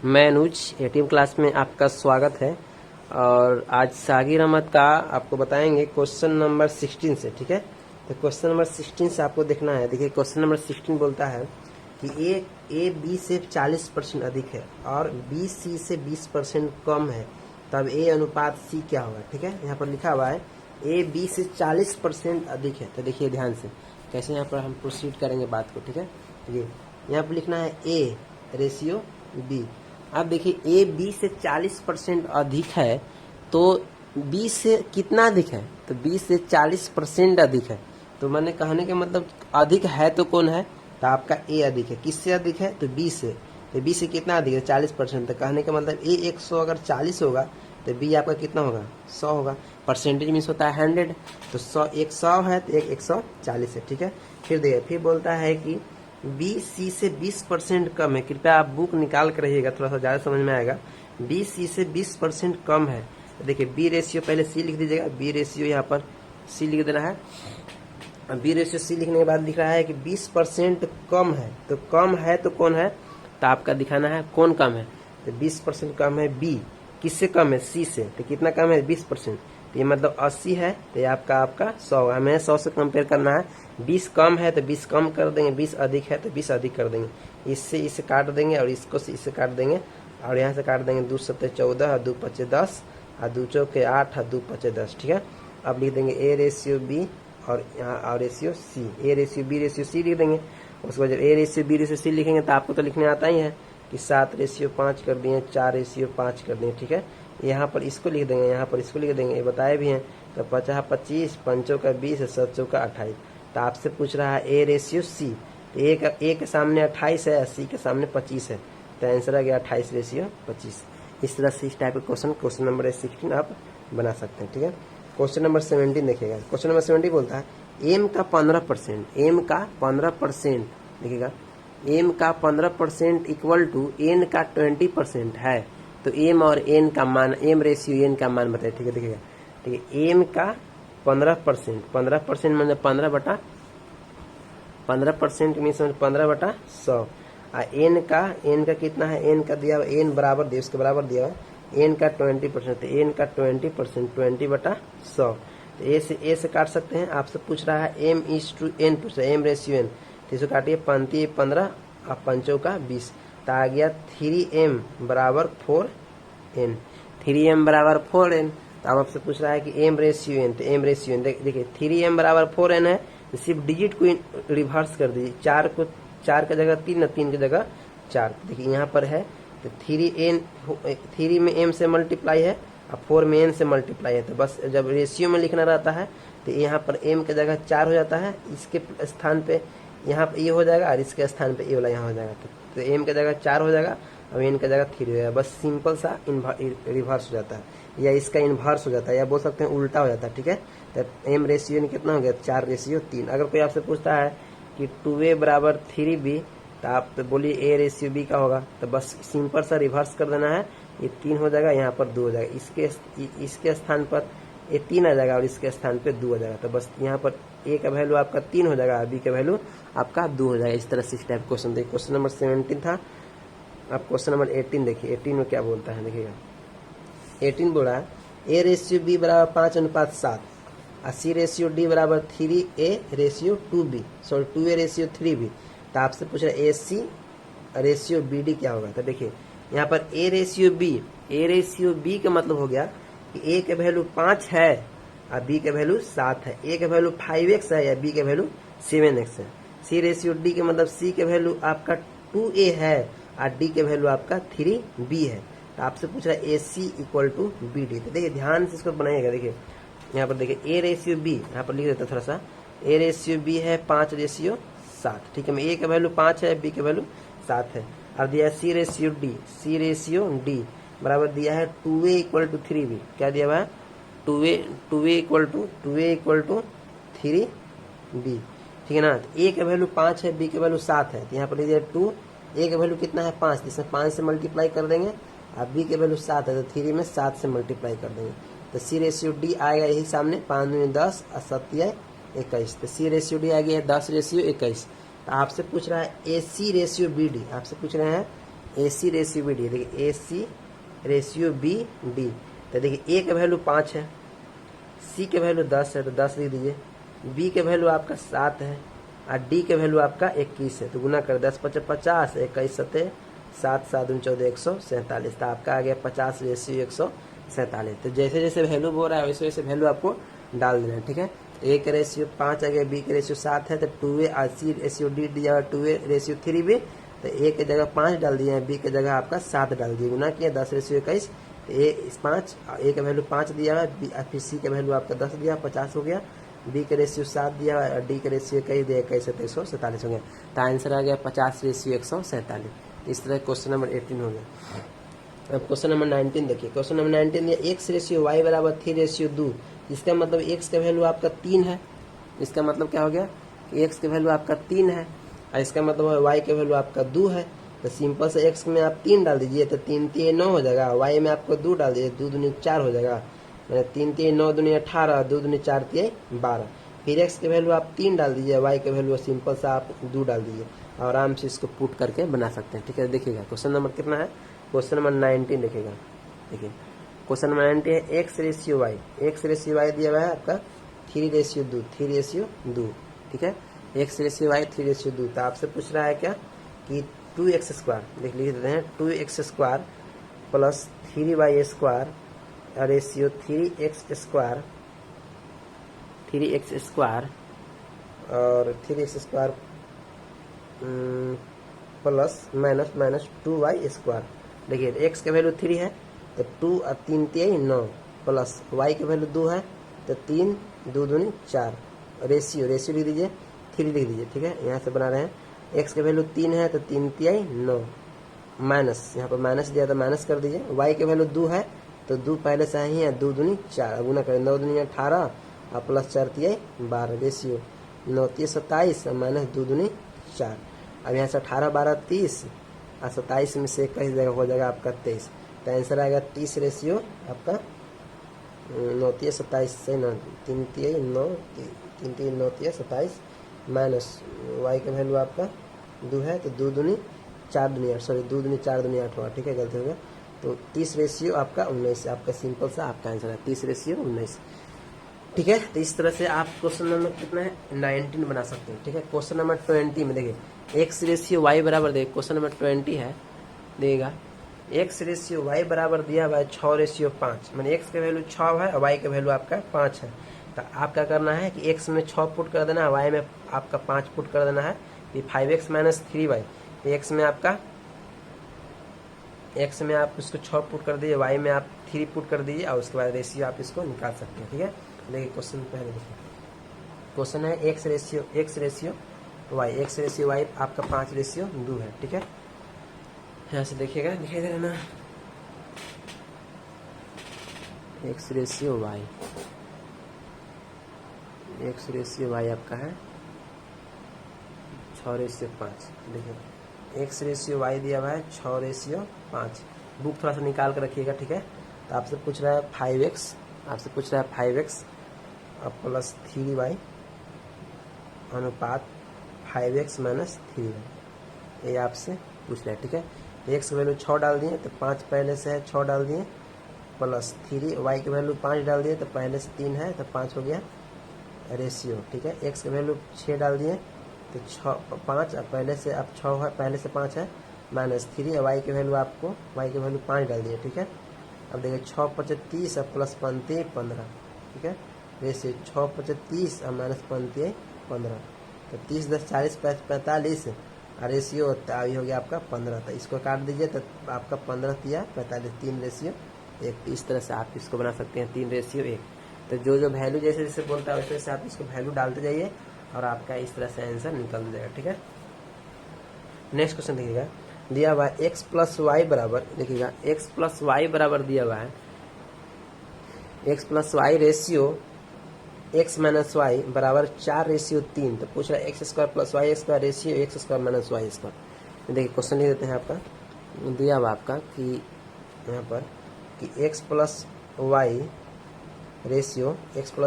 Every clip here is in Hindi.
मैं अनुज एटीएम क्लास में आपका स्वागत है। और आज सागिर अहमद का आपको बताएंगे क्वेश्चन नंबर 16 से। ठीक है, तो क्वेश्चन नंबर 16 से आपको देखना है। देखिए क्वेश्चन नंबर 16 बोलता है कि ए बी से 40% अधिक है और बी सी से 20% कम है, तब ए अनुपात सी क्या होगा। ठीक है, यहाँ पर लिखा हुआ है ए बी से 40% अधिक है। तो देखिए ध्यान से कैसे यहाँ पर हम प्रोसीड करेंगे बात को। ठीक है, ये यहाँ पर लिखना है ए रेशियो बी। अब देखिए ए बी से 40% अधिक है, तो बी से कितना अधिक है, तो बी से 40% अधिक है। तो मैंने कहने के मतलब अधिक है तो कौन है, तो आपका ए अधिक है। किससे अधिक है, तो बी से। तो बी से कितना अधिक है, 40%। तो कहने का मतलब ए 100 अगर 40 होगा तो बी आपका कितना होगा, 100 होगा। परसेंटेज मीन्स होता है 100, तो 100 है तो एक 140 है। ठीक है, फिर बोलता है कि बी सी से 20% कम है। कृपया आप बुक निकाल कर रहिएगा, थोड़ा सा ज़्यादा समझ में आएगा। बी सी से 20% कम है। तो देखिए बी रेशियो पहले सी लिख दीजिएगा। बी रेशियो यहाँ पर सी लिख देना है। बी रेशियो सी लिखने के बाद दिख रहा है कि 20% कम है। तो कम है तो कौन है, तो आपका दिखाना है कौन कम है। तो 20% कम है बी। किससे कम है, सी से। तो कितना कम है, 20%। तो ये मतलब 80 है, तो ये आपका 100। हमें 100 से कंपेयर करना है। 20 कम है तो 20 कम कर देंगे, 20 अधिक है तो 20 अधिक कर देंगे। इससे इसे काट देंगे और इसको से इससे काट देंगे और यहाँ से काट देंगे। 2 7 14 और 2 5 10 और 2 चौके 8 और 2 5 10। ठीक है, अब लिख देंगे ए रेशियो बी और यहाँ और ratio C. A ratio B ratio C लिख देंगे। उसके बाद जब A ratio B ratio C लिखेंगे तो आपको तो लिखने आता ही है कि 7 रेशियो 5 कर दिए, 4 रेशियो 5 कर दिए। ठीक है, यहाँ पर इसको लिख देंगे, यहाँ पर इसको लिख देंगे, ये बताए भी हैं। तो 50 25, 5 का 20, 7 का 28। तो आपसे पूछ रहा है ए रेशियो सी। ए के सामने 28 है, सी के सामने 25 है, तो आंसर आ गया 28 रेशियो 25। इस तरह से इस टाइप का क्वेश्चन नंबर 16 आप बना सकते हैं। ठीक है, क्वेश्चन नंबर 17 देखिएगा। क्वेश्चन नंबर 17 बोलता है एम का 15%, एम का 15% देखिएगा, एम का 15% इक्वल टू एन का 20% है। तो एम और एन का मान, एम रेशियो एन का मान बताइए। ठीक है, देखिएगा, ठीक है, एम का 15%, 15% मतलब 15% मीन्स 15/100। एन का कितना है, एन का दिया हुआ, एन बराबर दिया, उसके बराबर दिया हुआ एन का 20%। तो एन का 20%, 20/100। तो ए से काट सकते हैं। आपसे पूछ रहा है एम इज टू एन, पूछ रहा है एम रेशियो एन। तो इसको काटिए, 5 15 और 5 का 20। तो आ गया 3m बराबर 4n, 3m बराबर 4n। तो अब आपसे पूछ रहा है कि एम रेशियो एन। तो एम रेशियो एन देखिए 3m बराबर 4n है, तो सिर्फ डिजिट को रिवर्स कर दीजिए। 4 की जगह 3 न 3 की जगह 4। देखिए यहाँ पर है, तो 3 में m से मल्टीप्लाई है और 4 में n से मल्टीप्लाई है। तो बस जब रेशियो में लिखना रहता है तो यहाँ पर m की जगह 4 हो जाता है, इसके स्थान पे यहाँ पे ये हो जाएगा और इसके स्थान पे ये वाला यहाँ हो जाएगा। तो m की जगह 4 हो जाएगा और n की जगह 3 हो जाएगा। बस सिंपल सा रिवर्स हो जाता है, या इसका इन्वर्स हो जाता है, या बोल सकते हैं उल्टा हो जाता है। ठीक है, तो m रेशियो कितना हो गया, 4 रेशियो 3। अगर कोई आपसे पूछता है कि 2a बराबर 3b, तो आप तो बोलिए ए रेशियो बी का होगा। तो बस सिंपल सा रिवर्स कर देना है, ये 3 हो जाएगा, यहाँ पर 2 हो जाएगा। इसके स्थान पर ये 3 आ जाएगा और इसके स्थान पे 2 हो जाएगा। तो बस यहाँ पर ए का वैल्यू आपका 3 हो जाएगा और बी का वैल्यू आपका 2 हो जाएगा। इस तरह से इस टाइप क्वेश्चन देखिए। क्वेश्चन नंबर 17 था। अब क्वेश्चन नंबर 18 देखिए। 18 में क्या बोलता है, देखिएगा 18 बोला है ए रेशियो बी बराबर 5:7 और सी रेशियो डी बराबर 3a ratio 2b, sorry 2a ratio 3b। तो आपसे पूछ रहा है ए सी रेशियो बी डी क्या होगा। तो देखिए यहाँ पर ए रेशियो बी का मतलब हो गया कि ए के वैल्यू 5 है और बी के वैल्यू 7 है। ए के वैल्यू 5x है या बी के वैल्यू 7x है। सी रेशियो डी के मतलब सी के वैल्यू आपका 2a है और डी के वैल्यू आपका 3b है। तो आपसे पूछ रहा है ए सी इक्वल टू बी डी। तो देखिए ध्यान से इसको बनाइएगा। देखिए यहाँ पर देखिए ए रेशियो बी, यहाँ पर लिख देता थोड़ा सा। ए रेशियो बी है 5 रेशियो 7। ठीक है, ए का वैल्यू 5 है, बी का वैल्यू 7 है। और दिया है सी रेशियो डी बराबर दिया है 2a इक्वल टू 3b। क्या दिया हुआ है, 2a इक्वल टू 3b। ठीक है ना, तो ए का वैल्यू 5 है, बी का वैल्यू 7 है। तो यहाँ पर लिख दिया 2, ए का वैल्यू कितना है 5, जिसमें 5 से मल्टीप्लाई कर देंगे, और बी के वैल्यू 7 है तो 3 में 7 से मल्टीप्लाई कर देंगे। तो सी रेशियो डी आएगा यही सामने, 5 में 10 और 7 21। तो सी रेशियो डी आ गया 10 रेशियो 21। तो आपसे पूछ रहा है ए सी रेशियो बी डी। आपसे पूछ रहे हैं AC रेशियो बी डी, देखिए AC रेशियो बी डी, तो देखिए A का वैल्यू 5 है, C के वैल्यू 10 है तो 10 लिख दीजिए, B के वैल्यू आपका 7 है और D के वैल्यू आपका 21 है, तो गुना कर 10 × 5 = 50, 21 × 7 = 7, 7 × 14 = 147, तो आपका आ गया 50 रेशियो 147। तो जैसे जैसे वैल्यू बोल रहा है वैसे वैसे वैल्यू आपको डाल देना है, ठीक है। A का रेशियो 5 आ गया, B का रेशियो 7 है, तो 2A और C रेशियो D दिया, 2A रेशियो 3B, तो A की जगह 5 डाल दिए हैं, B की जगह आपका 7 डाल दिए, गुना किया 10 रेशियो 21, तो A का वैल्यू 5 दिया है, फिर C का वैल्यू आपका 10 दिया, 50 हो गया, B का रेशियो 7 दिया और D का रेशियो 21 दिया, 21 से 147 हो गया, तो आंसर आ गया 50 रेशियो 147। इस तरह क्वेश्चन नंबर 18 हो गया। अब क्वेश्चन नंबर 19 देखिए, क्वेश्चन नंबर 19 दिया x रेशियो y बराबर 3 रेशियो 2, इसका मतलब x का वैल्यू आपका 3 है, इसका मतलब क्या हो गया कि x का वैल्यू आपका 3 है और इसका मतलब y का वैल्यू आपका 2 है, तो सिंपल से x में आप 3 डाल दीजिए तो 3 × 3 = 9 हो जाएगा, y में आपको 2 डाल दीजिए, 2 दूनी 4 हो जाएगा, मैंने 3 × 3 = 9, 2 × 18, 2 दूनी 4 × 3 = 12, फिर x के वैल्यू आप 3 डाल दीजिए, y के वैल्यू सिंपल सा आप 2 डाल दीजिए, आराम से इसको पुट करके बना सकते हैं, ठीक है। देखिएगा क्वेश्चन नंबर कितना है, क्वेश्चन नंबर 19 देखिएगा, देखिए क्वेश्चन नंबर 19 है x रेशियो y दिया हुआ है आपका 3 रेशियो 2, 3 रेशियो 2, ठीक है, x रेशियो y 3 रेशियो 2, तो आपसे पूछ रहा है क्या कि 2x² लिख देते हैं, 2x² plus 3y² ratio 3x² और 3x² प्लस माइनस 2y²। देखिए x का वैल्यू 3 है तो 2 और 3 × 3 = 9 प्लस y का वैल्यू 2 है तो 3 2 दूनी 4, रेशियो लिख दीजिए 3 लिख दीजिए, ठीक है, यहाँ से बना रहे हैं। x का वैल्यू 3 है तो 3 × 3 = 9 माइनस, यहाँ पर माइनस दिया तो माइनस कर दीजिए, y का वैल्यू 2 है तो 2 पहले से ही है, 2 दूनी 4, गुना करें 9 दूनी 18 और प्लस 4 × 3 = 12, रेशियो 9 × 3 = 27 और माइनस 2 दूनी 4। अब यहाँ से 18 12 30 और 27 में से 21 जगह हो जाएगा आपका 23, तो आंसर आएगा 30 रेशियो आपका 9 × 3 = 27 से 9 3 × 3 = 9 3 × 3 = 9 × 27 माइनस y का वैल्यू आपका 2 है तो 2 दूनी 4 दूनी 8, सॉरी 2 दूनी 4 दूनी 8 हुआ, ठीक है, गलती हो गया, तो 30 रेशियो आपका 19, आपका सिंपल सा आपका आंसर है 30 रेशियो 19, ठीक है। तो इस तरह से आप क्वेश्चन नंबर कितना है 19 बना सकते हैं, ठीक है। क्वेश्चन नंबर 20 में देखिए x रेशियो y बराबर, देखिए क्वेश्चन नंबर 20 है, देगा x रेशियो y बराबर दिया हुआ है 6 रेशियो 5, मैंने x का वैल्यू 6 है और y का वैल्यू आपका 5 है, तो आप क्या करना है कि x में 6 पुट कर देना है, y में आपका 5 पुट कर देना है, ये 5x - 3y, x में आपका x में आप इसको 6 पुट कर दीजिए, y में आप 3 पुट कर दीजिए और उसके बाद रेशियो आप इसको निकाल सकते हैं, ठीक है। देखिए क्वेश्चन पहले देखिए, क्वेश्चन है x रेशियो y आपका 5 रेशियो 2 है, ठीक है, यहाँ से देखिएगा, दिखाई दे रहा ना, x रेशियो y आपका है 6 रेशियो 5, देखिए x रेशियो y दिया हुआ है 6 रेशियो 5, बुक थोड़ा सा निकाल कर रखिएगा, ठीक है। तो आपसे पूछ रहा है 5x और प्लस 3y अनुपात 5x - 3y, ये आपसे पूछ रहा है, ठीक है। x की वैल्यू 6 डाल दिए तो 5 पहले से है, 6 डाल दिए प्लस 3, y की वैल्यू 5 डाल दिए तो पहले से 3 है तो 5 हो गया रेशियो, ठीक है। x की वैल्यू 6 डाल दिए तो 5 पहले से अब 6 है, पहले से 5 है, माइनस 3 और y की वैल्यू 5 डाल दिए, ठीक है। अब देखिए 6 × 5 = 30 और प्लस 5 = 15, ठीक है, रेशियो 6 × 5 = 30 और माइनस 5 = 15, तो 30 10 40 45 और रेशियो अभी हो गया आपका 15, तो इसको काट दीजिए तो आपका 15 × 45 3 रेशियो 1, इस तरह से आप इसको बना सकते हैं 3 रेशियो 1। तो जो वैल्यू जैसे जैसे बोलता है वैसे वैसे आप इसको वैल्यू डालते जाइए और आपका इस तरह से आंसर निकल जाएगा, ठीक है। नेक्स्ट क्वेश्चन देखिएगा, दिया हुआ है x + y बराबर, देखिएगा x + y बराबर दिया हुआ है x + y ratio x - y बराबर 4 रेशियो 3, तो पूछ रहा है x² + y² ratio x² - y²। देखिए क्वेश्चन लिख देते हैं, आपका दिया हुआ आपका कि यहाँ पर कि x + y ratio x - y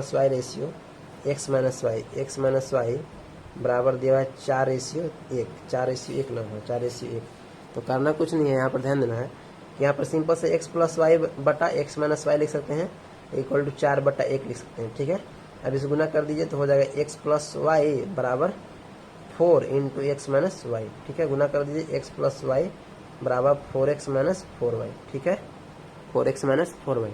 बराबर दिया हुआ है 4 रेशियो 1 ना हो, 4 रेशियो 1, तो करना कुछ नहीं है, यहाँ पर ध्यान देना है कि यहाँ पर सिंपल से x प्लस वाई बटा एक्स माइनस वाई लिख सकते हैं, इक्वल टू 4 बटा 1 लिख सकते हैं, ठीक है। अब इसे गुना कर दीजिए तो हो जाएगा x प्लस वाई बराबर 4 इंटू एक्स माइनस वाई, ठीक है। गुना कर दीजिए x प्लस वाई बराबर 4x माइनस 4y, ठीक है, 4x माइनस 4y।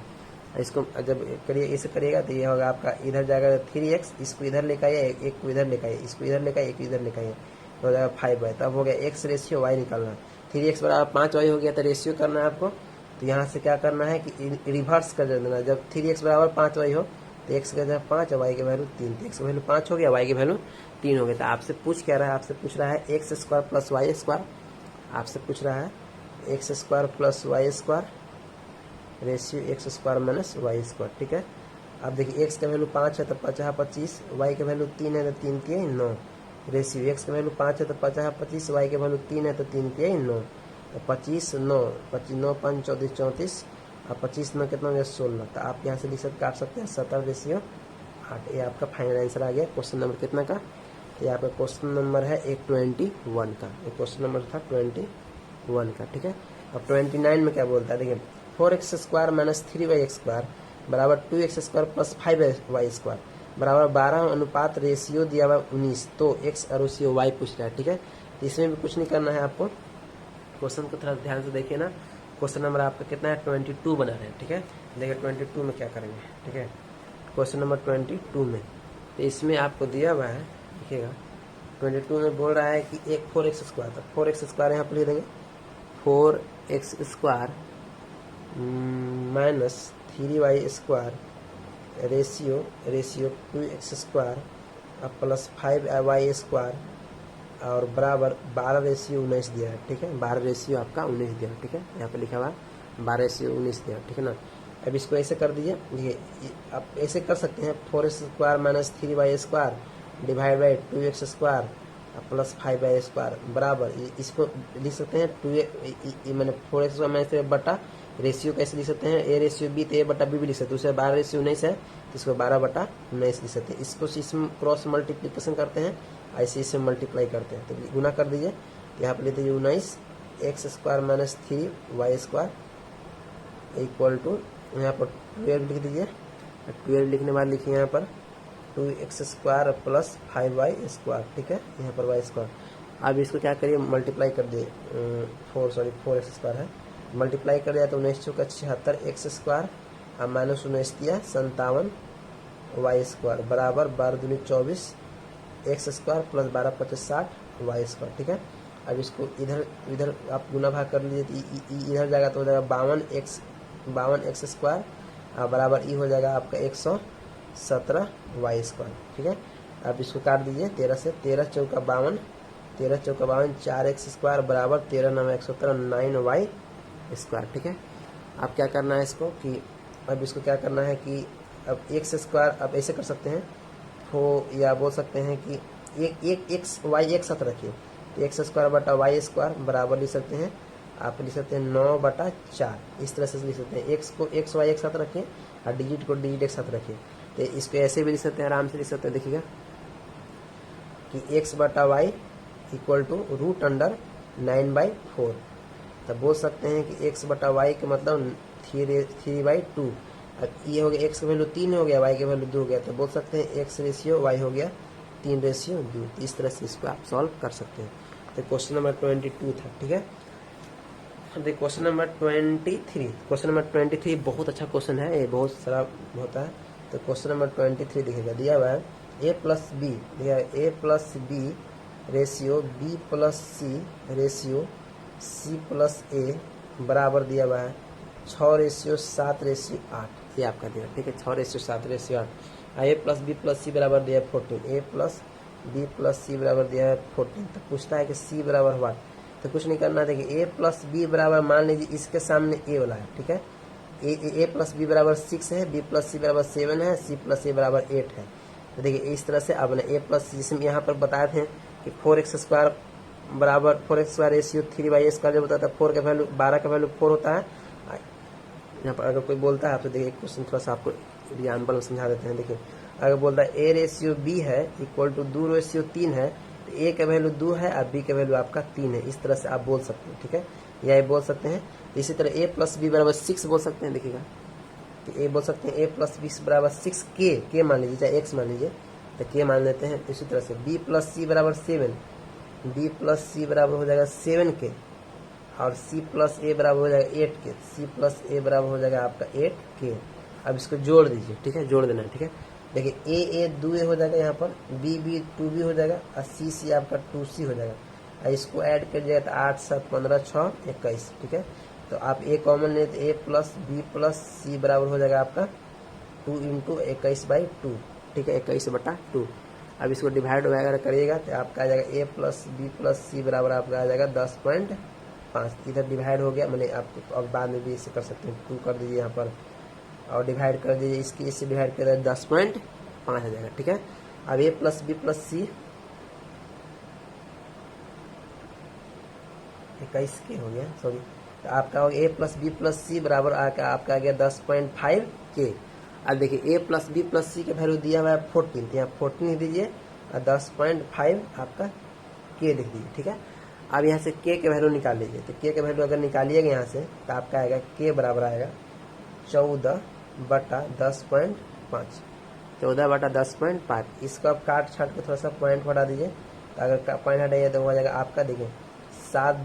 इसको जब करिए इसे करिएगा तो ये होगा आपका, इधर जाएगा 3x, इसको इधर लेकर आइए, एक को इधर लेकर आइए, इसको इधर लेकर आइए, एक इधर लेकर आइए, तो हो जाएगा 5y। तब हो गया x रेशियो y निकालना, 3x बराबर 5y हो गया, तो रेशियो करना है आपको। तो यहाँ से क्या करना है कि रिवर्स कर देना, जब 3x बराबर 5y हो तो x का जगह 5 और y की वैल्यू 3, तो x की वैल्यू 5 हो गया, y की वैल्यू 3 हो गया। तो आपसे पूछ क्या रहा है, आपसे पूछ रहा है x square plus y square, आपसे पूछ रहा है x square plus y square ratio x square minus y square, ठीक है। अब देखिए x का वैल्यू 5 है तो 5 25, y का वैल्यू 3 है तो 3 3 9, रेशियो x का वैल्यू 5 है तो 5 25, y का वैल्यू 3 है तो 3 3 9, तो 25 9 25 9 5 34 34 और 25 9 कितना हो गया 16। तो आप यहाँ से लिख सकते काट सकते हैं 17 रेशियो 8। ये आपका फाइनल आंसर आ गया क्वेश्चन नंबर कितना का, ये आपका क्वेश्चन नंबर है 21 का, ये क्वेश्चन नंबर था 21 का, ठीक है। अब 29 में क्या बोलता है, देखिए 4x square minus 3y square बराबर 2x square plus 5y square बराबर 12 अनुपात रेशियो दिया हुआ 19, तो x और रेशियो y पूछ रहा है, ठीक है। तो इसमें भी कुछ नहीं करना है आपको, क्वेश्चन को थोड़ा ध्यान से देखिए ना। क्वेश्चन नंबर आपका कितना है 22 बना रहे हैं, ठीक है। देखिए 22 में क्या करेंगे, ठीक है, क्वेश्चन नंबर 22 में, तो इसमें आपको दिया हुआ है, देखिएगा 22 में बोल रहा है कि एक 4x स्क्वायर था, 4x स्क्वायर यहाँ पर लिख देंगे 4x square minus 3y square ratio 2x square plus 5y square और बराबर 12 रेशियो 19 दिया है, ठीक है। 12 रेशियो आपका 19 दिया है, ठीक है, यहाँ पे लिखा हुआ 12 रेशियो 19 दिया है, ठीक है ना। अब इसको ऐसे कर दीजिए, ये आप ऐसे कर सकते हैं 4x square minus 3y square divide by 2x square plus 5y square बराबर, इसको लिख सकते हैं 2 मैंने 4x स्क्वायर माइनस बटा रेशियो कैसे लिख सकते हैं, a रेशियो b, तो a बटा b भी लिख सकते हैं, दूसरे 12 रेशियो 19 है तो इसको 12 बटा 19 लिख सकते हैं। इसको इसमें क्रॉस मल्टीप्लीकेशन करते हैं, ऐसे इसे मल्टीप्लाई करते हैं, तो गुना कर दीजिए। तो यहाँ पर लेते हैं 19 x square minus 3y square equal to यहाँ पर 12 लिख दीजिए, 12 लिखने के बाद लिखिए यहाँ पर 2x square plus 5y square, ठीक है, यहाँ पर y स्क्वायर। अब इसको क्या करिए मल्टीप्लाई कर दिए, 4x स्क्वायर है, मल्टीप्लाई कर दिया तो 19 चौका 76 एक्स स्क्वायर और माइनस 19 दिया 57 वाई स्क्वायर बराबर 12 दूनी 24 x square plus 12 25 60 y square, ठीक है। अब इसको इधर आप गुना भाग कर लीजिए तो इधर जाएगा तो हो जाएगा 52 एक्स स्क्वायर और बराबर ई हो जाएगा आपका 117 वाई स्क्वायर, ठीक है। अब इसको काट दीजिए 13 से, 13 चौका 52 4 एक्स स्क्वायर बराबर 13 9 117 9 वाई स्क्वायर, ठीक है। अब क्या करना है इसको कि अब इसको क्या करना है कि अब एक्स स्क्वायर अब ऐसे कर सकते हैं तो, या बोल सकते हैं कि एक एक्स वाई एक साथ रखिए, तो एक्स स्क्वायर बटा वाई स्क्वायर बराबर लिख सकते हैं, आप लिख सकते हैं 9 बटा 4, इस तरह से लिख सकते हैं। एक्स को एक्स वाई एक साथ रखिए और डिजिट को डिजिट एक साथ रखिए, तो इसको ऐसे भी लिख सकते हैं, आराम से लिख सकते हैं। देखिएगा कि एक्स बटा y equal to root under 9/4, तब बोल सकते हैं कि x बटा वाई के मतलब 3/2। अब ये हो गया x का वैल्यू 3 हो गया, y का वैल्यू 2 हो गया, तो बोल सकते हैं x रेशियो y हो गया 3 रेशियो 2। इस तरह से इसको आप सॉल्व कर सकते हैं। तो क्वेश्चन नंबर 22 था, ठीक है। देखिए क्वेश्चन नंबर 23 बहुत अच्छा क्वेश्चन है, ये बहुत सारा होता है। तो क्वेश्चन नंबर 23 दिखेगा, दिया हुआ है a प्लस बी, दिया a plus B ratio b plus C ratio c plus A बराबर दिया हुआ है 6 रेशियो 7 रेशियो 8, ये आपका दिया, ठीक है। 6 ratio 7 ratio 8। a plus B plus C बराबर दिया है 14, a plus B plus C बराबर दिया है 14। तो पूछता है कि c बराबर व्हाट, तो कुछ नहीं करना। देखिए a प्लस बी बराबर मान लीजिए इसके सामने a वाला है, ठीक है। a प्लस बी बराबर 6 है, b प्लस सी बराबर 7 है, c प्लस ए बराबर 8 है। तो देखिए इस तरह से अब a प्लस, जिसमें यहाँ पर बताए थे कि 4x स्क्वायर बराबर 4x square ratio 3y square जब बताता है 4 का वैल्यू 12 का वैल्यू 4 होता है। यहाँ पर अगर कोई बोलता है आपसे, देखिए क्वेश्चन थोड़ा सा आपको एग्जाम्पल में समझा देते हैं। देखिए अगर बोलता है a रेशियो b है इक्वल टू 2 रेशियो 3 है, तो ए का वैल्यू 2 है और बी का वैल्यू आपका 3 है। इस तरह से आप बोल सकते हैं, ठीक है, या ये बोल सकते हैं। इसी तरह ए प्लस बी बराबर 6 बोल सकते हैं। देखिएगा तो ए बोल सकते हैं ए प्लस बी बराबर 6 के मान लीजिए, चाहे एक्स मान लीजिए, तो के मान लेते हैं। इसी तरह से बी प्लस सी बराबर 7, बी प्लस सी बराबर हो जाएगा 7 के, और सी प्लस ए बराबर हो जाएगा 8 के, सी प्लस ए बराबर हो जाएगा आपका 8 के। अब इसको जोड़ दीजिए, ठीक है, जोड़ देना है, ठीक है। देखिए ए 2 ए हो जाएगा यहाँ पर, बी 2 बी हो जाएगा, और सी आपका 2 सी हो जाएगा। और इसको ऐड कर जाएगा तो 8 7 15 6 21, ठीक है। तो आप ए कॉमन ले तो ए प्लस बी प्लस सी बराबर हो जाएगा आपका 2 इंटू 21/2, ठीक है, 21/2। अब इसको डिवाइड वगैरह करिएगा तो आपका आ जाएगा ए प्लस बी प्लस सी बराबर आपका आ जाएगा 10.5। इधर डिवाइड हो गया, मैंने आपको अब बाद में भी इसे कर सकते हैं, 2 कर दीजिए यहाँ पर और डिवाइड कर दीजिए, इसकी इससे डिवाइड कर 10.5 आ जाएगा, ठीक है। अब ए प्लस बी प्लस सी 21 के हो गया, सॉरी, तो आपका हो गया ए प्लस बी प्लस सी बराबर आपका आ गया 10.5 के। अब देखिए ए प्लस बी प्लस सी का वैल्यू दिया हुआ है 14, तो यहाँ 14 लिख दीजिए और 10.5 आपका के लिख दीजिए, ठीक है। अब यहाँ से के वैल्यू निकाल लीजिए, तो के का वैल्यू अगर निकालिएगा यहाँ से तो आपका आएगा के बराबर आएगा 14/10.5, 14/10.5। इसको आप काट छाट के थोड़ा सा पॉइंट हटा दीजिए, तो अगर पॉइंट हटाइए तो हो जाएगा आपका, देखिए 7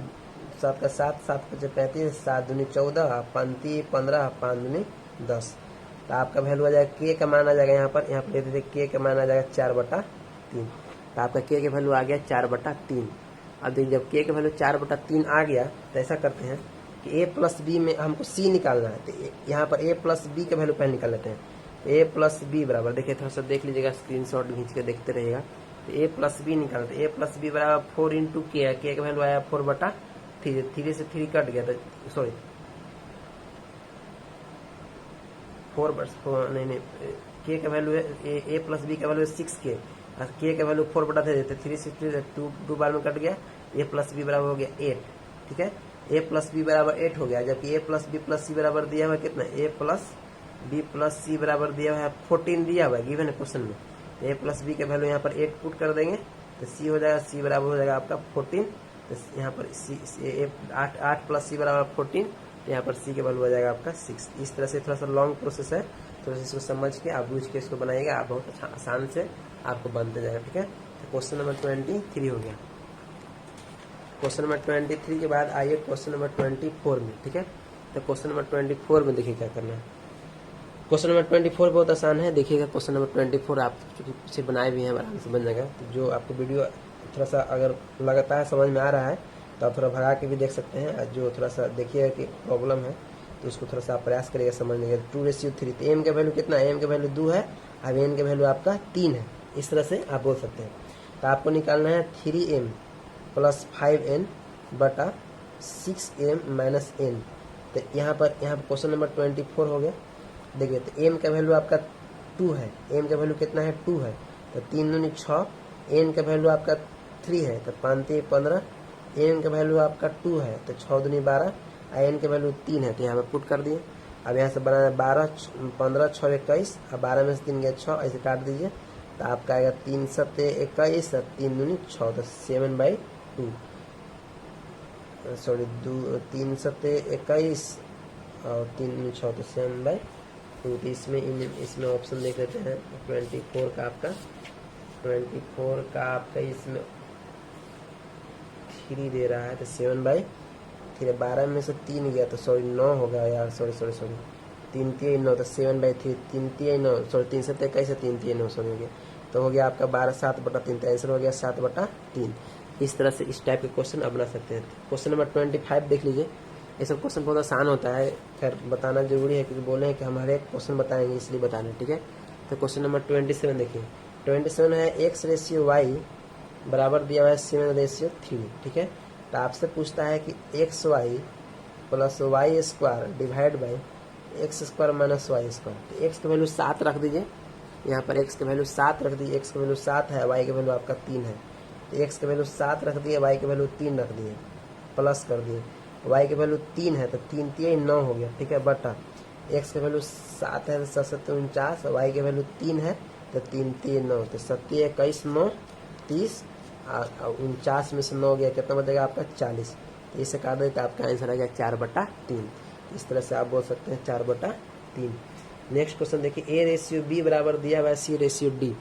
7 का 7 7 5 35, 7 दूनी 14, 5 15, 5 दूनी 10। तो आपका वैल्यू आ जाएगा के का मान आ जाएगा यहाँ पर ले दीजिए, के का मान आ जाएगा 4/3। तो आपका के का वैल्यू आ गया 4/3। अब देखिए जब के का वैल्यू 4/3 आ गया तो ऐसा करते हैं कि ए प्लस बी में हमको सी निकालना है, तो यहाँ पर ए प्लस बी का वैल्यू पहले निकाल लेते हैं। तो ए प्लस बी बराबर, देखिए थोड़ा सा देख लीजिएगा, स्क्रीनशॉट खींच के देखते रहिएगा। तो ए प्लस बी निकालते, ए प्लस बी बराबर 4 इंटू के है, के का वैल्यू आया 4/3, 3 से 3 कट गया, तो सॉरी 4 नहीं के का वैल्यू है ए प्लस बी का वैल्यू 6 के, और के का वैल्यू 4/3 देते, 3 से 2 बार में कट गया, ए प्लस बी बराबर हो गया 8, ठीक है। ए प्लस बी बराबर 8 हो गया, जबकि ए प्लस बी प्लस सी बराबर दिया हुआ है कितना, ए प्लस बी प्लस सी बराबर दिया हुआ है 14 दिया हुआ है गिवन है क्वेश्चन में। ए प्लस बी का वैल्यू यहाँ पर 8 पुट कर देंगे तो सी हो जाएगा, सी बराबर हो जाएगा आपका 14। तो यहाँ पर सी 8 प्लस सी बराबर 14, यहाँ पर सी के वैल्यू आ जाएगा आपका 6। इस तरह से थोड़ा सा लॉन्ग प्रोसेस है, थोड़ा सा इसको समझ के आप बूझ के इसको बनाइएगा, आप बहुत अच्छा आसान से आपको बनते जाएगा, ठीक है। तो क्वेश्चन नंबर 23 हो गया। क्वेश्चन नंबर 23 के बाद आइए क्वेश्चन नंबर 24 में, ठीक है। तो क्वेश्चन नंबर 24 में देखिए क्या करना है। क्वेश्चन नंबर 24 बहुत आसान है, देखिएगा क्वेश्चन नंबर 24 आप पीछे बनाए भी हैं, आराम से बन जाएगा। तो जो आपको वीडियो थोड़ा सा अगर लगता है समझ में आ रहा है तो आप थोड़ा भगा के भी देख सकते हैं, जो थोड़ा सा देखिएगा कि प्रॉब्लम है तो उसको थोड़ा सा आप प्रयास करिएगा समझने का। 2:3, तो एम का वैल्यू कितना है, एम का वैल्यू 2 है, अब एन का वैल्यू आपका 3 है, इस तरह से आप बोल सकते हैं। तो आपको निकालना है 3m प्लस 5n बटा 6m माइनस n। तो यहाँ पर क्वेश्चन नंबर 24 हो गया। देखिए तो m का वैल्यू आपका 2 है, m का वैल्यू कितना है 2 है, तो 3 दूनी 6, n का वैल्यू आपका 3 है, तो 5 3 15, n का वैल्यू आपका 2 है, तो 6 दूनी 12, n का वैल्यू 3 है, तो यहाँ पर पुट कर दिए। अब यहाँ से बनाना 12 15 6 21, अब 12 में से 3 गया 6, ऐसे काट दीजिए, तो आपका आएगा 3 7 21, 3 दूनी 6, तो 7/2, सॉरी 3 7 21 और 3 दूनी 6, तो 7/2। तो इसमें ऑप्शन देख लेते हैं 24 का आपका इसमें 3 दे रहा है, तो 7/3, 12 में से 3 गया तो सॉरी 9 हो गया यार, सॉरी 3 3 9, तो 7/3, 3 3 9, सॉरी 3 7 21, 3 3 9 सॉरी हो गया, तो हो गया आपका 12 7/3, तो आंसर हो गया 7/3। इस तरह से इस टाइप के क्वेश्चन आप बना सकते हैं। क्वेश्चन नंबर 25 देख लीजिए, ये सब क्वेश्चन बहुत आसान होता है, खैर बताना जरूरी है क्योंकि बोले हैं कि हम हर एक क्वेश्चन बताएंगे इसलिए बताना, ठीक है। तो क्वेश्चन नंबर 27 देखिए, 27 है x/y बराबर दिया हुआ है 7/3, ठीक है। तो आपसे पूछता है कि xy plus y square divide by x² minus y square. तो x का वैल्यू 7 रख दीजिए, यहाँ पर x का वैल्यू 7 रख दीजिए, x का वैल्यू 7 है, y का वैल्यू आपका 3 है, तो x का वैल्यू 7 रख दिए, y का वैल्यू 3 रख दिए, प्लस कर दिए, y का वैल्यू 3 है, तो 3 3 9 हो गया, ठीक है, बटा x का वैल्यू 7 है, 7 7 49, y का वैल्यू 3 है, तो 3 3 9, तो 7 21 9 30, 49 में से 9 गया, कितना बचेगा आपका 40। तो इसे काट देते आपका आंसर आ गया 4/3। इस तरह से आप बोल सकते हैं 4/3। नेक्स्ट क्वेश्चन देखिए, ए रेशियो बी बराबर दिया हुआ है सी रेशियो डी।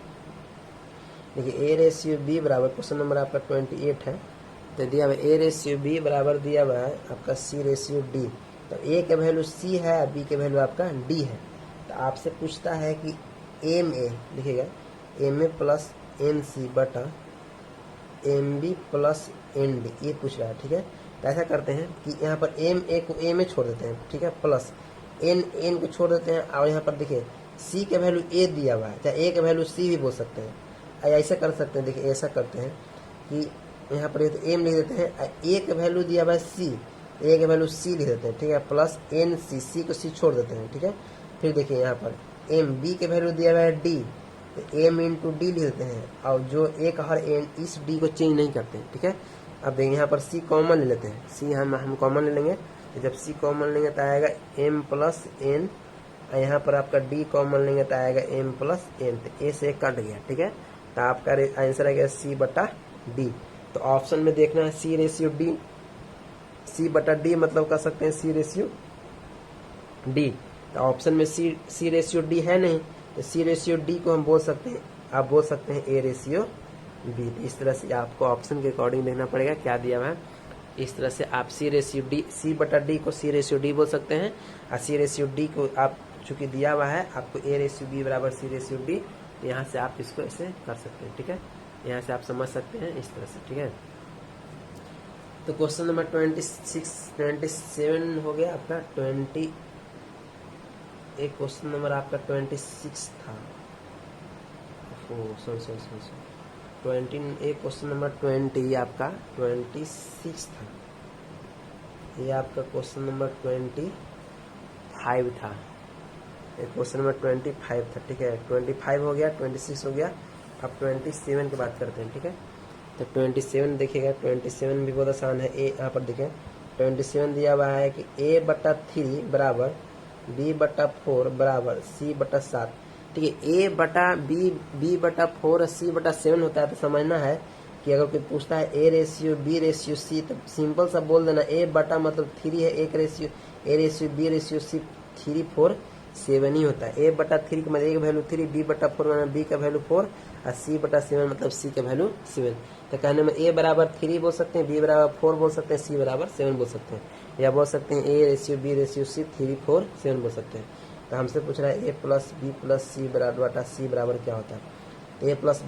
देखिए ए रेशियो बी बराबर, क्वेश्चन नंबर आपका 28 है, तो दिया हुआ ए रेशियो बी बराबर दिया हुआ है आपका सी रेशियो डी। तो ए के वैल्यू सी है, बी के वैल्यू आपका डी है। तो आपसे पूछता है कि एम ए, देखिएगा M A plus N C बटा M B plus N D, ये पूछ रहा है। ठीक है, तो ऐसा करते हैं कि यहाँ पर एम ए को ए में छोड़ देते हैं, ठीक है, प्लस एन को छोड़ देते हैं, और यहाँ पर देखिए सी के वैल्यू ए दिया हुआ है, चाहे ए के वैल्यू सी भी बोल सकते हैं। ऐसा कर सकते हैं, देखिए ऐसा करते हैं कि यहाँ पर तो एम लिख देते हैं, ए के वैल्यू दिया हुआ है सी, ए के वैल्यू सी लिख देते हैं, ठीक है, प्लस एन सी, सी को सी छोड़ देते हैं। ठीक है, फिर देखिए यहाँ पर एम बी के वैल्यू दिया हुआ है डी, तो एम इंटू डी लिख देते हैं, और जो एक हर एन, इस डी को चेंज नहीं करते हैं। ठीक है, अब देखिए यहाँ पर सी कॉमन ले लेते हैं, सी हम कॉमन ले लेंगे, तो जब सी कॉमन लेंगे तो आएगा एम प्लस एन, यहाँ पर आपका डी कॉमन लेंगे तो आएगा एम प्लस एन, तो ए से कट गया। ठीक है, तो आपका आंसर आ गया सी बटा डी। तो ऑप्शन में देखना है सी रेशियो डी, सी बटा डी मतलब कर सकते हैं सी रेशियो डी। तो ऑप्शन में सी रेशियो डी है नहीं, तो सी रेशियो डी को हम बोल सकते हैं, आप बोल सकते हैं ए रेशियो बी। इस तरह से आपको ऑप्शन के अकॉर्डिंग देखना पड़ेगा क्या दिया हुआ है। इस तरह से आप सी रेशियो डी, सी बटा डी को सी रेशियो डी बोल सकते हैं, और सी रेशियो डी को आप चूंकि दिया हुआ है आपको ए रेशियो बी बराबर सी रेशियो डी, तो यहाँ से आप इसको ऐसे कर सकते हैं। ठीक है, यहाँ से आप समझ सकते हैं इस तरह से। ठीक है, तो क्वेश्चन नंबर 27 हो गया आपका। 20 एक क्वेश्चन नंबर आपका 26 था, एक क्वेश्चन नंबर 20 आपका 26 था, ये आपका क्वेश्चन नंबर 25 था, एक क्वेश्चन नंबर 25 था। ठीक है, 25 हो गया, 26 हो गया, अब 27 की बात करते हैं। ठीक है, तो 27 देखिएगा, 27 भी बहुत आसान है। ए यहाँ पर देखें 27 दिया हुआ है कि a/3 बराबर b/4 बराबर c/7। ठीक है, a/b/4 और c/7 होता है, तो समझना है कि अगर कोई पूछता है A ratio B ratio C, तो सिंपल सा बोल देना a बटा मतलब 3 है, एक ratio A ratio B ratio C 3 4 7 ही होता है। a/3 का मतलब a का वैल्यू 3, b/4 मतलब b का वैल्यू 4, और c/7 मतलब c का वैल्यू 7। तो कहने में a बराबर 3 बोल सकते हैं, b बराबर 4 बोल सकते हैं, c बराबर 7 बोल सकते हैं, या बोल सकते हैं a ratio b ratio c 3 4 7 बोल सकते हैं। तो हमसे पूछ रहा है a plus B plus C बटा c बराबर क्या होता है। तो a plus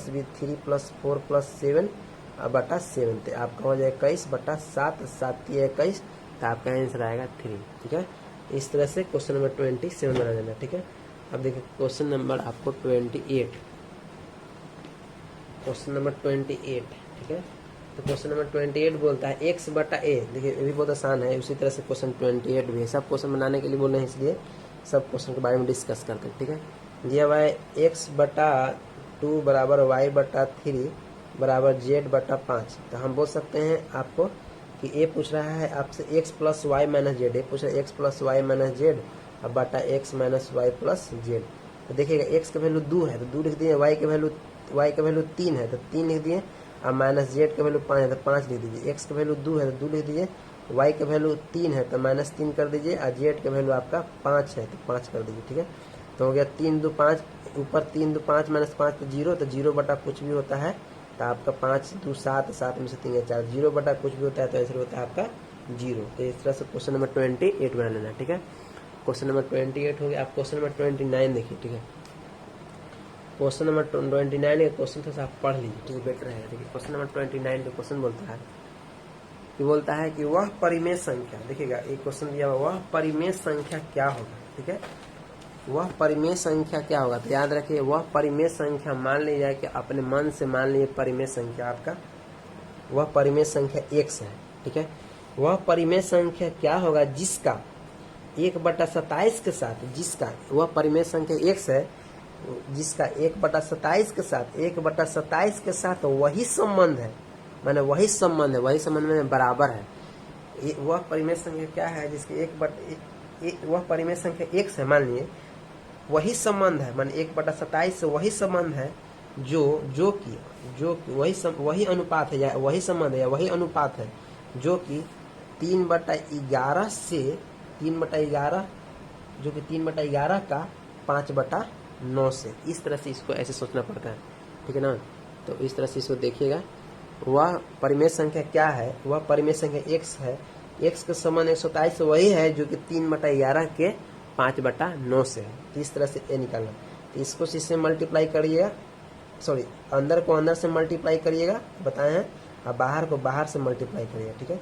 B 3 plus 4 plus 7 बटा 7, तो आपका हो जाएगा 21/7, 7 21, तो आपका आंसर आएगा 3। ठीक है, इस तरह से क्वेश्चन नंबर 27 बना देना। ठीक है, अब देखिए क्वेश्चन नंबर आपको 28, क्वेश्चन नंबर 28। ठीक है, तो क्वेश्चन नंबर 28 बोलता है x बटा a। देखिए ये भी बहुत आसान है, उसी तरह से क्वेश्चन 28 भी है। सब क्वेश्चन बनाने के लिए बोल रहे हैं, इसलिए सब क्वेश्चन के बारे में डिस्कस करते हैं। ठीक है, दिया हुआ है x/2 बराबर y/3 बराबर z/5। तो हम बोल सकते हैं आपको कि ए पूछ रहा है आपसे x plus Y minus Z, ए पूछ रहा है x plus Y minus Z और बटा x minus Y plus Z. तो देखिएगा x का वैल्यू 2 है, तो 2 लिख दिए, y का वैल्यू 3 है, तो 3 लिख दिए, और माइनस जेड का वैल्यू 5 है, तो 5 लिख दीजिए। x का वैल्यू 2 है, तो 2 लिख दीजिए, y का वैल्यू 3 है, तो -3 कर दीजिए, और z का वैल्यू आपका 5 है, तो 5 कर दीजिए। ठीक है, तो हो गया 3 2 5, ऊपर 3 2 5 माइनस 5 तो 0, तो 0 बटा कुछ भी होता है तो आपका 5 2 7, 7 में से 3 है 4, 0 बटा कुछ भी होता है तो आंसर होता है आपका 0। तो इस तरह से क्वेश्चन नंबर 28 बना लेना। ठीक है, क्वेश्चन नंबर 28 हो गया। आप क्वेश्चन नंबर 29 देखिए। ठीक है, क्वेश्चन नंबर 29 का क्वेश्चन थोड़ा आप पढ़ लीजिए, ठीक है, बेटर रहेगा। देखिए क्वेश्चन नंबर 29 का क्वेश्चन बोलता है कि वह परिमेय संख्या, देखिएगा एक क्वेश्चन दिया हुआ, वह परिमेय संख्या क्या होगा। ठीक है, वह परिमेय संख्या क्या होगा, तो याद रखिए वह परिमेय संख्या, मान लीजिए कि अपने मन से मान लीजिए परिमेय संख्या आपका, वह परिमेय संख्या x है। ठीक है, वह परिमेय संख्या क्या होगा जिसका 1/27 के साथ, जिसका वह परिमेय संख्या x है जिसका 1/27 के साथ 1/27 के साथ वही संबंध है, माने वही संबंध में बराबर है। वह परिमेय संख्या क्या है जिसके वह परिमेय संख्या x है, मान लीजिए वही संबंध है, माने 1/27 से वही संबंध है जो वही अनुपात है या वही संबंध है या वही अनुपात है जो कि 3/11 से 3/11 जो कि 3/11 का 5/9 से, इस तरह से इसको ऐसे सोचना पड़ता है, ठीक है ना। तो इस तरह से इसको देखिएगा, वह परिमेय संख्या क्या है, वह परिमेय संख्या x है, x का समान 127 वही है जो कि 3/11 के 5/9 से है। तो इस तरह से ए निकालना, तो इसको इससे मल्टीप्लाई करिएगा, सॉरी अंदर को अंदर से मल्टीप्लाई करिएगा बताए हैं, और बाहर को बाहर से मल्टीप्लाई करिएगा, ठीक है।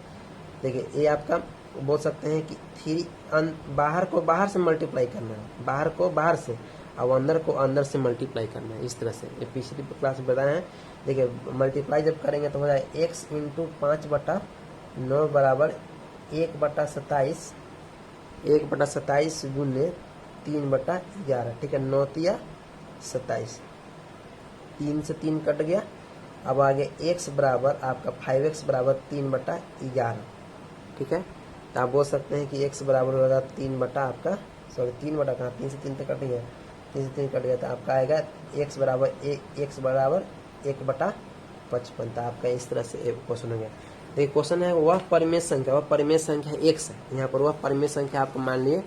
देखिए ये आपका बोल सकते हैं कि बाहर को बाहर से मल्टीप्लाई करना है, बाहर को बाहर से और अंदर को अंदर से मल्टीप्लाई करना है, इस तरह से। ये पिछली क्लास में बताए हैं। देखिए मल्टीप्लाई जब करेंगे तो हो जाए x × 5/9 बराबर 1/27, 1/27 गुने 3/11, ठीक है। 9 × 27, 3 से 3 कट गया। अब आगे x बराबर आपका 5x बराबर 3/11, ठीक है। तो आप बोल सकते हैं कि x बराबर होगा 3 बटा आपका, सॉरी 3 बटा कहाँ, 3 से 3 तो कट गया, 3 से 3 कट गया, तो आपका आएगा x बराबर 1/55। तो आपका इस तरह से क्वेश्चन हो गया। देखिए क्वेश्चन है वह परिमेय संख्या, वह परिमेय संख्या x है, यहाँ पर वह परिमेय संख्या आपको मान लिए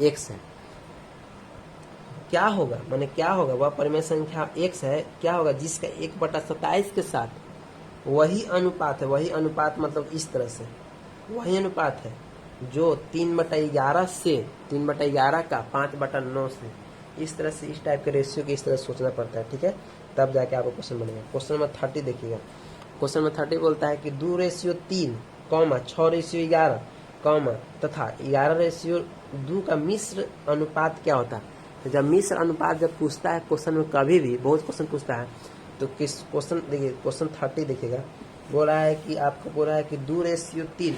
x है। क्या होगा, माने क्या होगा, वह परिमेय संख्या x है, क्या होगा जिसका 1/27 के साथ वही अनुपात है, वही अनुपात मतलब इस तरह से वही अनुपात है जो 3/11 से 3/11 का 5/9 से, इस तरह से इस टाइप के रेशियो के इस तरह सोचना पड़ता है, ठीक है। तब जाके आपको क्वेश्चन बनेगा। क्वेश्चन नंबर 30 देखिएगा। क्वेश्चन नंबर 30 बोलता है कि 2:3, 6:11, तथा 11:2 का मिश्र अनुपात क्या होता है। तो जब मिश्र अनुपात जब पूछता है क्वेश्चन में, कभी भी बहुत क्वेश्चन पूछता है, तो किस क्वेश्चन देखिए, क्वेश्चन 30 देखिएगा। बोल रहा है कि आपको बोल रहा है कि 2:3,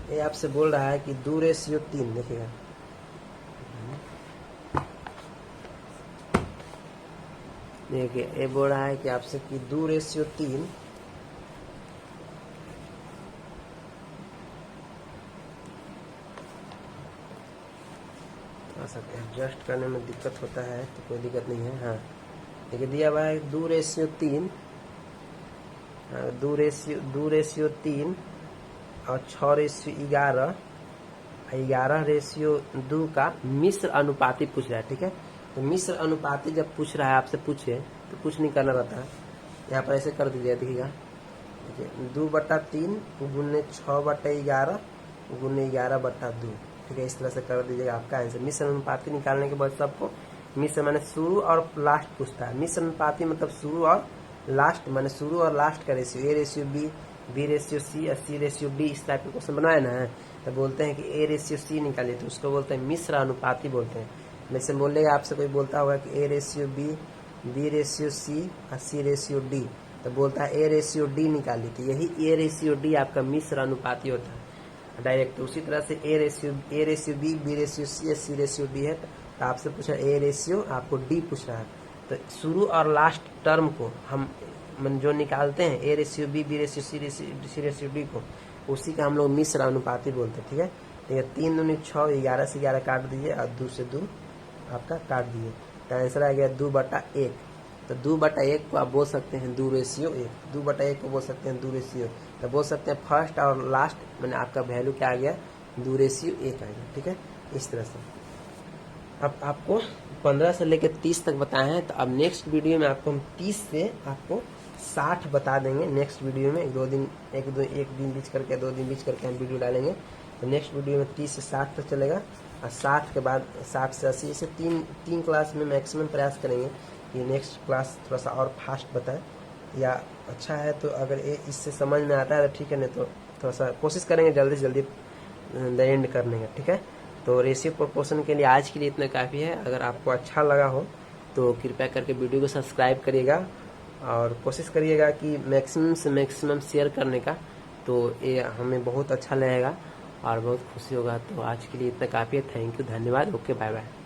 ये आपसे बोल रहा है कि 2:3 देखिएगा, देखिए ये बोल रहा है कि आपसे कि 2:3 एडजस्ट करने में दिक्कत होता है, तो कोई दिक्कत नहीं है। हाँ देखिए दिया हुआ है 2:3, 2:3 और 6:11, 11:2 का मिश्र अनुपाती पूछ रहा है, ठीक है। तो मिश्र अनुपाती जब पूछ रहा है आपसे, पूछे तो कुछ नहीं करना रहता है, यहाँ पर ऐसे कर दीजिए, देखिएगा, देखिए 2/3 गुने 6/11 गुने 11/2, ठीक है। इस तरह से कर दीजिएगा, आपका आंसर। मिश्र अनुपाती निकालने के बाद सबको मिश्र माने शुरू और लास्ट पूछता है। मिश्र अनुपाती मतलब शुरू और लास्ट, माने शुरू और लास्ट का रेशियो, A:B, B:C और C:D, इस टाइप के क्वेश्चन बनाए ना, तो बोलते हैं कि A:C निकालिए, तो उसको बोलते हैं मिश्र अनुपाती बोलते हैं। जैसे बोलेगा आपसे कोई बोलता होगा कि A:B, B:C और C:D, तो बोलता है A:D निकालिए, तो यही A:D आपका मिश्र अनुपाती होता है डायरेक्ट। उसी तरह से A:B, B:C और C:D है, तो आपसे पूछा A:, आपको D पूछ रहा है, तो शुरू और लास्ट टर्म को हम जो निकालते हैं A:B, B:C, C:D को, उसी का हम लोग मिश्र अनुपाती बोलते हैं, ठीक है। ठीक है, 3 दूनी 6, 11 से 11 काट दीजिए और 2 से 2 आपका काट दीजिए, तो आंसर आ गया 2/1। तो 2/1 को आप बोल सकते हैं 2:1, 2/1 को बोल सकते हैं 2:1, तो बोल सकते हैं फर्स्ट और लास्ट मैंने आपका वैल्यू क्या आ गया 2:1 आ गया, ठीक है। इस तरह से अब आपको 15 से लेकर 30 तक बताए हैं, तो अब नेक्स्ट वीडियो में आपको हम 30 से आपको 60 बता देंगे। नेक्स्ट वीडियो में एक दिन बीच करके 2 दिन बीच करके हम वीडियो डालेंगे, तो नेक्स्ट वीडियो में 30 से 60 तक चलेगा, और 60 के बाद 60 से 80 से तीन क्लास में मैक्सिमम प्रयास करेंगे कि नेक्स्ट क्लास थोड़ा सा और फास्ट बताएं, या अच्छा है तो अगर इससे समझ में आता है तो ठीक है, नहीं तो थोड़ा सा कोशिश करेंगे जल्दी से जल्दी द एंड करने का, ठीक है। तो रेशियो प्रोपोर्शन के लिए आज के लिए इतना काफ़ी है। अगर आपको अच्छा लगा हो तो कृपया करके वीडियो को सब्सक्राइब करिएगा और कोशिश करिएगा कि मैक्सिमम से मैक्सिमम शेयर करने का, तो ये हमें बहुत अच्छा लगेगा और बहुत खुशी होगा। तो आज के लिए इतना काफ़ी है। थैंक यू, धन्यवाद, ओके, बाय बाय।